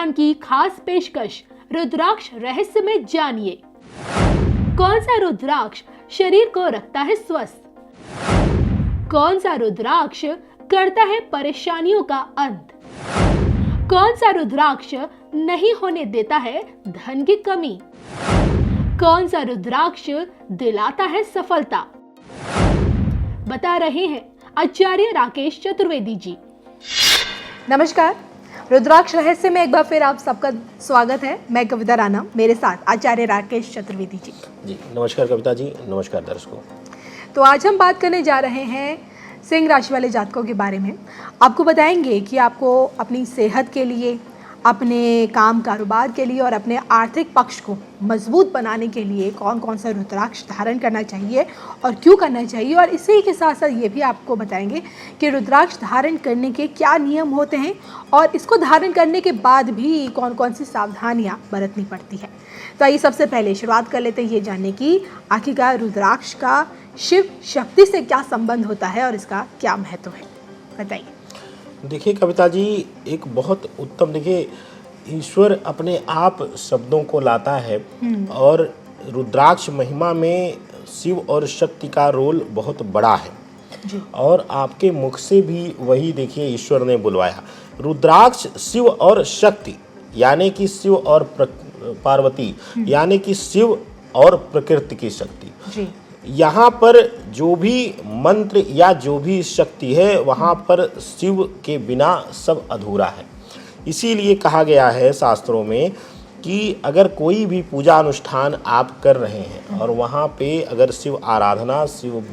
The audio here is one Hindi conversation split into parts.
ज्ञान की खास पेशकश रुद्राक्ष रहस्य में जानिए। कौन सा रुद्राक्ष शरीर को रखता है स्वस्थ? कौन सा रुद्राक्ष करता है परेशानियों का अंत? कौन सा रुद्राक्ष नहीं होने देता है धन की कमी? कौन सा रुद्राक्ष दिलाता है सफलता? बता रहे हैं आचार्य राकेश चतुर्वेदी जी। नमस्कार, रुद्राक्ष रहस्य में एक बार फिर आप सबका स्वागत है। मैं कविता राणा, मेरे साथ आचार्य राकेश चतुर्वेदी जी। जी नमस्कार कविता जी, नमस्कार दर्शकों। तो आज हम बात करने जा रहे हैं सिंह राशि वाले जातकों के बारे में। आपको बताएंगे कि आपको अपनी सेहत के लिए, अपने काम कारोबार के लिए और अपने आर्थिक पक्ष को मजबूत बनाने के लिए कौन कौन सा रुद्राक्ष धारण करना चाहिए और क्यों करना चाहिए, और इसी के साथ साथ ये भी आपको बताएंगे कि रुद्राक्ष धारण करने के क्या नियम होते हैं और इसको धारण करने के बाद भी कौन कौन सी सावधानियाँ बरतनी पड़ती है। तो आइए सबसे पहले शुरुआत कर लेते हैं ये जानने की आखिरकार रुद्राक्ष का शिव शक्ति से क्या संबंध होता है और इसका क्या महत्व है, बताइए। देखिए कविता जी, एक बहुत उत्तम, देखिए ईश्वर अपने आप शब्दों को लाता है और रुद्राक्ष महिमा में शिव और शक्ति का रोल बहुत बड़ा है जी। और आपके मुख से भी वही देखिए ईश्वर ने बुलवाया। रुद्राक्ष शिव और शक्ति यानी कि शिव और पार्वती यानी कि शिव और प्रकृति की शक्ति जी। यहाँ पर जो भी मंत्र या जो भी शक्ति है वहाँ पर शिव के बिना सब अधूरा है। इसीलिए कहा गया है शास्त्रों में कि अगर कोई भी पूजा अनुष्ठान आप कर रहे हैं और वहाँ पे अगर शिव आराधना, शिव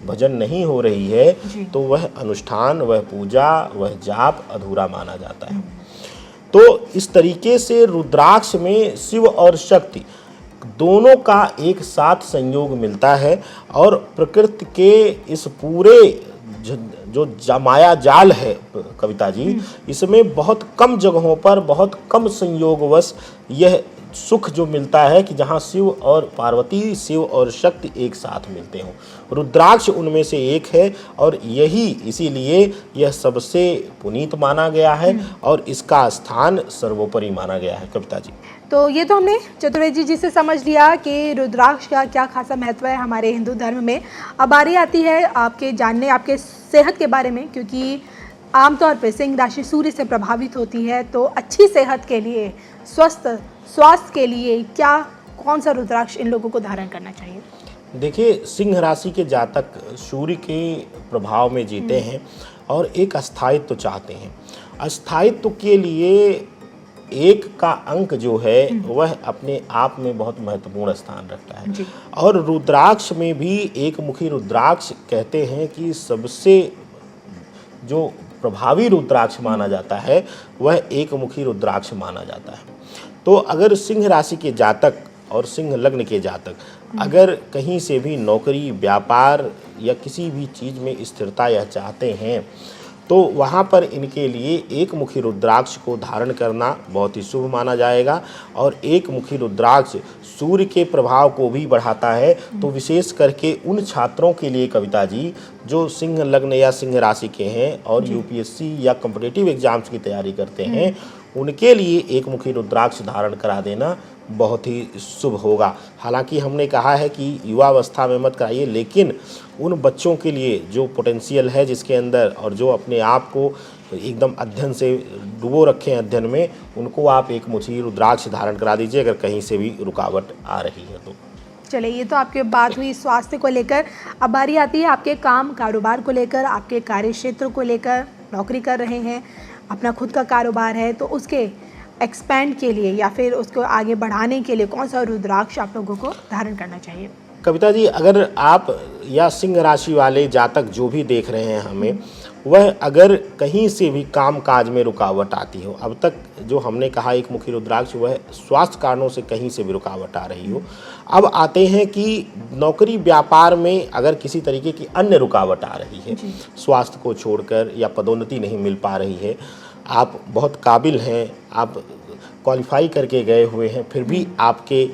भजन नहीं हो रही है तो वह अनुष्ठान, वह पूजा, वह जाप अधूरा माना जाता है। तो इस तरीके से रुद्राक्ष में शिव और शक्ति दोनों का एक साथ संयोग मिलता है और प्रकृति के इस पूरे जो माया जाल है कविता जी, इसमें बहुत कम जगहों पर बहुत कम संयोगवश यह सुख जो मिलता है कि जहाँ शिव और पार्वती, शिव और शक्ति एक साथ मिलते हों। रुद्राक्ष उनमें से एक है और यही इसीलिए यह सबसे पुनीत माना गया है और इसका स्थान सर्वोपरि माना गया है कविता जी। तो ये तो हमने चतुर्वेदी जी से समझ लिया कि रुद्राक्ष का क्या खासा महत्व है हमारे हिंदू धर्म में। अब बारी आती है आपके जानने, आपके सेहत के बारे में, क्योंकि आमतौर पर सिंह राशि सूर्य से प्रभावित होती है। तो अच्छी सेहत के लिए, स्वास्थ्य के लिए क्या, कौन सा रुद्राक्ष इन लोगों को धारण करना चाहिए? देखिए सिंह राशि के जातक सूर्य के प्रभाव में जीते हैं और एक अस्थायित्व चाहते हैं। अस्थायित्व के लिए एक का अंक जो है वह अपने आप में बहुत महत्वपूर्ण स्थान रखता है और रुद्राक्ष में भी एक मुखी रुद्राक्ष कहते हैं कि सबसे जो प्रभावी रुद्राक्ष माना जाता है वह एक मुखी रुद्राक्ष माना जाता है। तो अगर सिंह राशि के जातक और सिंह लग्न के जातक अगर कहीं से भी नौकरी, व्यापार या किसी भी चीज़ में स्थिरता यह चाहते हैं तो वहाँ पर इनके लिए एक मुखी रुद्राक्ष को धारण करना बहुत ही शुभ माना जाएगा। और एक मुखी रुद्राक्ष सूर्य के प्रभाव को भी बढ़ाता है। तो विशेष करके उन छात्रों के लिए कविता जी जो सिंह लग्न या सिंह राशि के हैं और यूपीएससी या कॉम्पिटिटिव एग्जाम्स की तैयारी करते हैं, उनके लिए एक मुखी रुद्राक्ष धारण करा देना बहुत ही शुभ होगा। हालांकि हमने कहा है कि युवावस्था में मत कराइए, लेकिन उन बच्चों के लिए जो पोटेंशियल है जिसके अंदर और जो अपने आप को एकदम अध्ययन से डुबो रखे हैं अध्ययन में, उनको आप एक मुखी रुद्राक्ष धारण करा दीजिए अगर कहीं से भी रुकावट आ रही है तो। चलिए, ये तो आपके बात हुई स्वास्थ्य को लेकर। अब बारी आती है आपके काम कारोबार को लेकर, आपके कार्य क्षेत्र को लेकर। नौकरी कर रहे हैं, अपना खुद का कारोबार है, तो उसके एक्सपेंड के लिए या फिर उसको आगे बढ़ाने के लिए कौन सा रुद्राक्ष आप लोगों को धारण करना चाहिए? कविता जी, अगर आप या सिंह राशि वाले जातक जो भी देख रहे हैं हमें, वह अगर कहीं से भी काम काज में रुकावट आती हो, अब तक जो हमने कहा एक मुखी रुद्राक्ष, वह स्वास्थ्य कारणों से कहीं से भी रुकावट आ रही हो। अब आते हैं कि नौकरी व्यापार में अगर किसी तरीके की अन्य रुकावट आ रही है, स्वास्थ्य को छोड़कर या पदोन्नति नहीं मिल पा रही है, आप बहुत काबिल हैं, आप क्वालिफाई करके गए हुए हैं, फिर भी आपके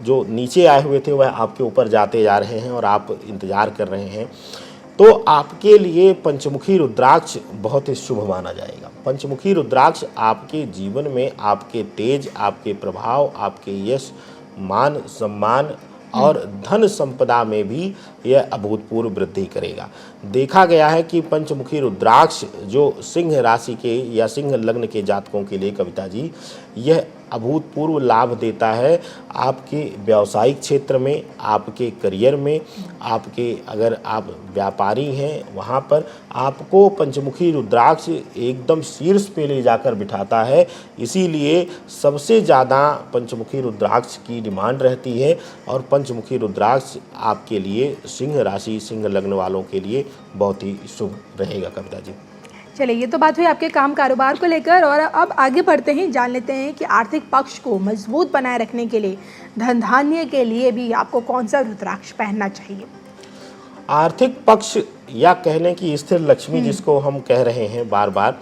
जो नीचे आए हुए थे वह आपके ऊपर जाते जा रहे हैं और आप इंतज़ार कर रहे हैं, तो आपके लिए पंचमुखी रुद्राक्ष बहुत ही शुभ माना जाएगा। पंचमुखी रुद्राक्ष आपके जीवन में आपके तेज, आपके प्रभाव, आपके यश, मान सम्मान और धन संपदा में भी यह अभूतपूर्व वृद्धि करेगा। देखा गया है कि पंचमुखी रुद्राक्ष जो सिंह राशि के या सिंह लग्न के जातकों के लिए कविता जी, यह अभूतपूर्व लाभ देता है आपके व्यावसायिक क्षेत्र में, आपके करियर में, आपके अगर आप व्यापारी हैं वहाँ पर आपको पंचमुखी रुद्राक्ष एकदम शीर्ष पे ले जाकर बिठाता है। इसीलिए सबसे ज़्यादा पंचमुखी रुद्राक्ष की डिमांड रहती है और पंचमुखी रुद्राक्ष आपके लिए सिंह राशि, सिंह लग्न वालों के लिए बहुत ही शुभ रहेगा कविता जी। चलिए, ये तो बात हुई आपके काम कारोबार को लेकर, और अब आगे बढ़ते हैं, जान लेते हैं कि आर्थिक पक्ष को मजबूत बनाए रखने के लिए, धन धान्य के लिए भी आपको कौन सा रुद्राक्ष पहनना चाहिए। आर्थिक पक्ष या कहने की स्थिर लक्ष्मी जिसको हम कह रहे हैं बार बार,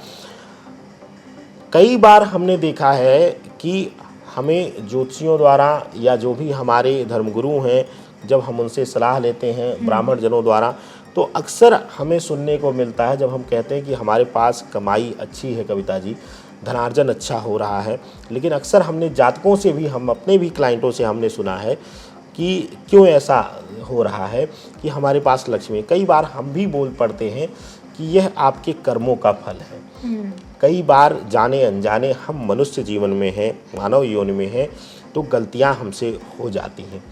कई बार हमने देखा है कि हमें ज्योतिषियों द्वारा या जो भी हमारे धर्मगुरु हैं, जब हम उनसे सलाह लेते हैं ब्राह्मण जनों द्वारा, तो अक्सर हमें सुनने को मिलता है जब हम कहते हैं कि हमारे पास कमाई अच्छी है कविता जी, धनार्जन अच्छा हो रहा है, लेकिन अक्सर हमने जातकों से भी, हम अपने भी क्लाइंटों से हमने सुना है कि क्यों ऐसा हो रहा है कि हमारे पास लक्ष्मी। कई बार हम भी बोल पड़ते हैं कि यह आपके कर्मों का फल है। कई बार जाने अनजाने हम मनुष्य जीवन में हैं, मानव योनि में हैं, तो गलतियां हमसे हो जाती हैं।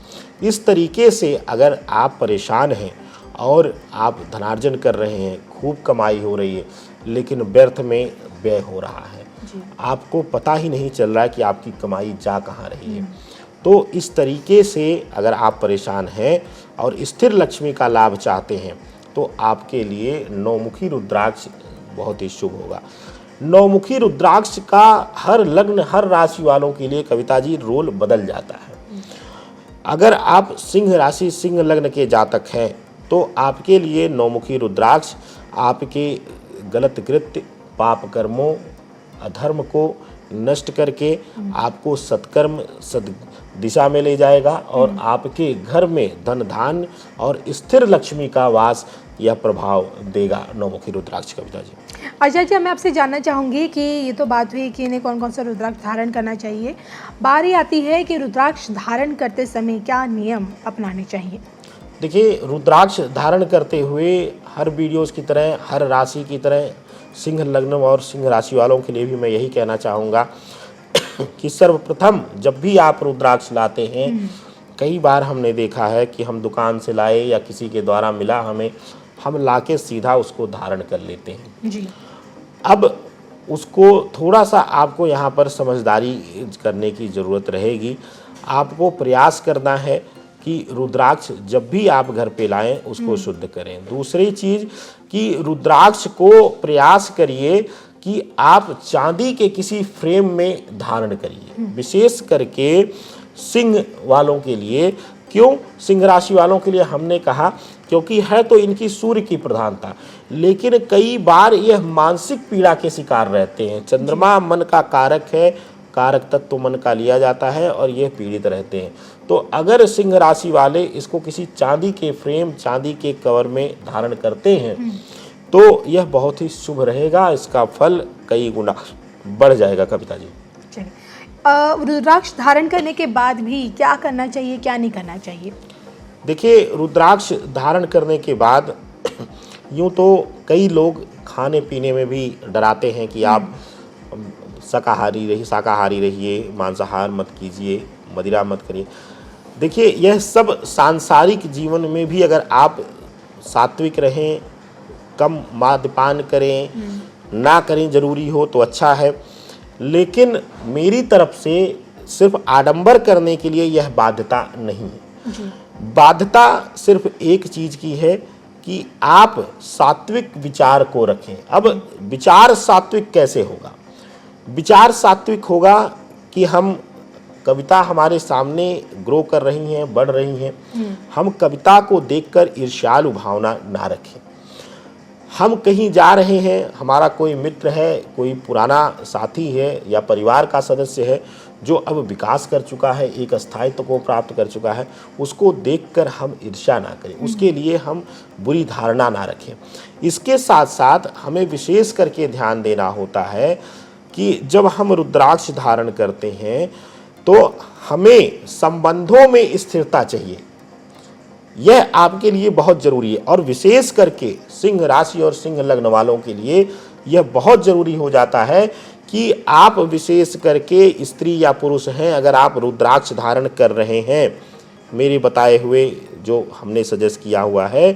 इस तरीके से अगर आप परेशान हैं और आप धनार्जन कर रहे हैं, खूब कमाई हो रही है, लेकिन व्यर्थ में व्यय हो रहा है, आपको पता ही नहीं चल रहा है कि आपकी कमाई जा कहाँ रही है, तो इस तरीके से अगर आप परेशान हैं और स्थिर लक्ष्मी का लाभ चाहते हैं तो आपके लिए नौमुखी रुद्राक्ष बहुत ही शुभ होगा। नौमुखी रुद्राक्ष का हर लग्न, हर राशि वालों के लिए कविता जी रोल बदल जाता है। अगर आप सिंह राशि, सिंह लग्न के जातक हैं तो आपके लिए नौमुखी रुद्राक्ष आपके गलत कृत्य, पाप कर्मों, अधर्म को नष्ट करके आपको सत्कर्म, सद दिशा में ले जाएगा और आपके घर में धन धान्य और स्थिर लक्ष्मी का वास या प्रभाव देगा नौमुखी रुद्राक्ष कविता जी। अच्छा जी, मैं आपसे जानना चाहूँगी कि ये तो बात हुई कि इन्हें कौन कौन सा रुद्राक्ष धारण करना चाहिए, बारी आती है कि रुद्राक्ष धारण करते समय क्या नियम अपनाने चाहिए। देखिए, रुद्राक्ष धारण करते हुए हर वीडियोस की तरह, हर राशि की तरह सिंह लग्न और सिंह राशि वालों के लिए भी मैं यही कहना चाहूँगा कि सर्वप्रथम जब भी आप रुद्राक्ष लाते हैं, कई बार हमने देखा है कि हम दुकान से लाए या किसी के द्वारा मिला हमें, हम लाके सीधा उसको धारण कर लेते हैं जी। अब उसको थोड़ा सा आपको यहाँ पर समझदारी करने की ज़रूरत रहेगी। आपको प्रयास करना है कि रुद्राक्ष जब भी आप घर पे लाएं उसको शुद्ध करें। दूसरी चीज़ कि रुद्राक्ष को प्रयास करिए कि आप चांदी के किसी फ्रेम में धारण करिए, विशेष करके सिंह वालों के लिए। क्यों सिंह राशि वालों के लिए हमने कहा, क्योंकि है तो इनकी सूर्य की प्रधानता, लेकिन कई बार यह मानसिक पीड़ा के शिकार रहते हैं। चंद्रमा मन का कारक है, कारक तत्व मन का लिया जाता है और यह पीड़ित रहते हैं। तो अगर सिंह राशि वाले इसको किसी चांदी के फ्रेम, चांदी के कवर में धारण करते हैं तो यह बहुत ही शुभ रहेगा, इसका फल कई गुना बढ़ जाएगा कविता जी। रुद्राक्ष धारण करने के बाद भी क्या करना चाहिए, क्या नहीं करना चाहिए। देखिए, रुद्राक्ष धारण करने के बाद यूँ तो कई लोग खाने पीने में भी डराते हैं कि आप शाकाहारी रहिए, मांसाहार मत कीजिए, मदिरा मत करिए। देखिए, यह सब सांसारिक जीवन में भी अगर आप सात्विक रहें, कम मद्यपान करें, ना करें ज़रूरी हो तो अच्छा है, लेकिन मेरी तरफ से सिर्फ आडंबर करने के लिए यह बाध्यता नहीं है जी। बाध्यता सिर्फ एक चीज़ की है कि आप सात्विक विचार को रखें। अब विचार सात्विक कैसे होगा? विचार सात्विक होगा कि हम कविता हमारे सामने ग्रो कर रही हैं, बढ़ रही हैं, हम कविता को देखकर ईर्ष्यालु भावना ना रखें। हम कहीं जा रहे हैं, हमारा कोई मित्र है, कोई पुराना साथी है या परिवार का सदस्य है, जो अब विकास कर चुका है, एक स्थायित्व को प्राप्त कर चुका है, उसको देखकर हम ईर्ष्या ना करें, उसके लिए हम बुरी धारणा ना रखें। इसके साथ साथ हमें विशेष करके ध्यान देना होता है कि जब हम रुद्राक्ष धारण करते हैं तो हमें संबंधों में स्थिरता चाहिए। यह आपके लिए बहुत जरूरी है, और विशेष करके सिंह राशि और सिंह लग्न वालों के लिए यह बहुत जरूरी हो जाता है कि आप विशेष करके स्त्री या पुरुष हैं, अगर आप रुद्राक्ष धारण कर रहे हैं मेरे बताए हुए जो हमने सजेस्ट किया हुआ है,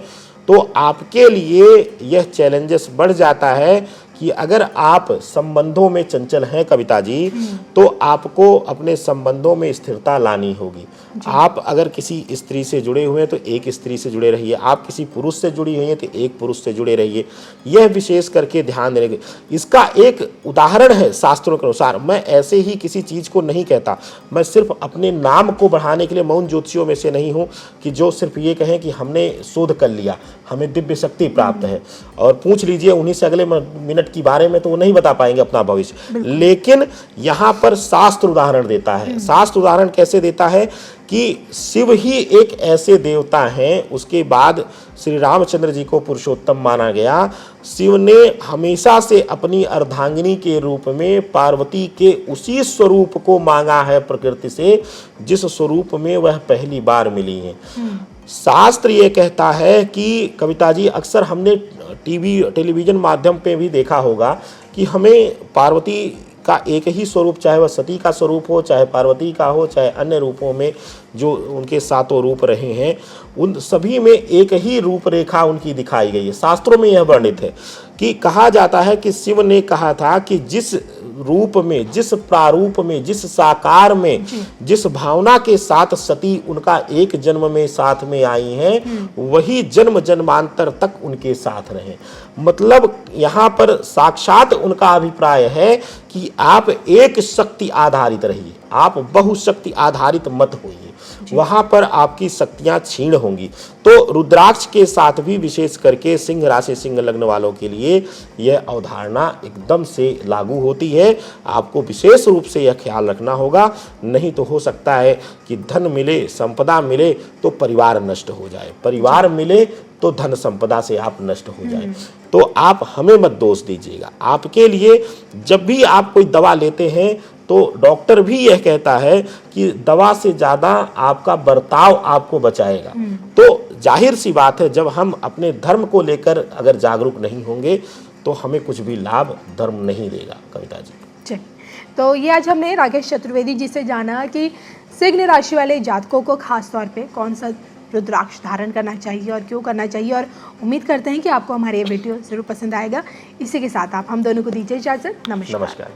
तो आपके लिए यह चैलेंजेस बढ़ जाता है कि अगर आप संबंधों में चंचल हैं कविता जी, तो आपको अपने संबंधों में स्थिरता लानी होगी। आप अगर किसी स्त्री से जुड़े हुए हैं तो एक स्त्री से जुड़े रहिए, आप किसी पुरुष से जुड़ी हुई हैं तो एक पुरुष से जुड़े रहिए। यह विशेष करके ध्यान देने के, इसका एक उदाहरण है शास्त्रों के अनुसार। मैं ऐसे ही किसी चीज़ को नहीं कहता, मैं सिर्फ अपने नाम को बढ़ाने के लिए मौन ज्योतिषियों में से नहीं हूँ कि जो सिर्फ ये कहें कि हमने शोध कर लिया, हमें दिव्य शक्ति प्राप्त है, और पूछ लीजिए उन्हीं से अगले मिनट के बारे में तो वो नहीं बता पाएंगे अपना भविष्य। लेकिन यहाँ पर शास्त्र उदाहरण देता है। शास्त्र उदाहरण कैसे देता है कि शिव ही एक ऐसे देवता हैं, उसके बाद श्री रामचंद्र जी को पुरुषोत्तम माना गया। शिव ने हमेशा से अपनी अर्धांगिनी के रूप में पार्वती के उसी स्वरूप को मांगा है प्रकृति से, जिस स्वरूप में वह पहली बार मिली हैं। शास्त्र ये कहता है कि कविता जी, अक्सर हमने टेलीविजन माध्यम पे भी देखा होगा कि हमें पार्वती का एक ही स्वरूप, चाहे वह सती का स्वरूप हो, चाहे पार्वती का हो, चाहे अन्य रूपों में जो उनके सातों रूप रहे हैं, उन सभी में एक ही रूपरेखा उनकी दिखाई गई है। शास्त्रों में यह वर्णित है कि कहा जाता है कि शिव ने कहा था कि जिस रूप में, जिस प्रारूप में, जिस साकार में, जिस भावना के साथ सती उनका एक जन्म में साथ में आई हैं, वही जन्म जन्मांतर तक उनके साथ रहे। मतलब यहाँ पर साक्षात उनका अभिप्राय है कि आप एक शक्ति आधारित रहिए, आप बहुशक्ति आधारित मत होइए, वहां पर आपकी शक्तियां क्षीण होंगी। तो रुद्राक्ष के साथ भी विशेष करके सिंह राशि सिंह लग्न वालों के लिए यह अवधारणा एकदम से लागू होती है। आपको विशेष रूप से यह ख्याल रखना होगा, नहीं तो हो सकता है कि धन मिले, संपदा मिले तो परिवार नष्ट हो जाए, परिवार मिले तो धन संपदा से आप नष्ट हो जाए। तो आप हमें मत दोष दीजिएगा। आपके लिए जब भी आप कोई दवा लेते हैं तो डॉक्टर भी यह कहता है कि दवा से ज़्यादा आपका बर्ताव आपको बचाएगा। तो जाहिर सी बात है, जब हम अपने धर्म को लेकर अगर जागरूक नहीं होंगे तो हमें कुछ भी लाभ धर्म नहीं देगा कविता जी। चलिए, तो ये आज हमने राकेश चतुर्वेदी जी से जाना कि सिंह राशि वाले जातकों को खास तौर पे कौन सा रुद्राक्ष धारण करना चाहिए और क्यों करना चाहिए, और उम्मीद करते हैं कि आपको हमारे ये वीडियो ज़रूर पसंद आएगा। इसी के साथ आप हम दोनों को दीजिए इजाज़त। नमस्कार।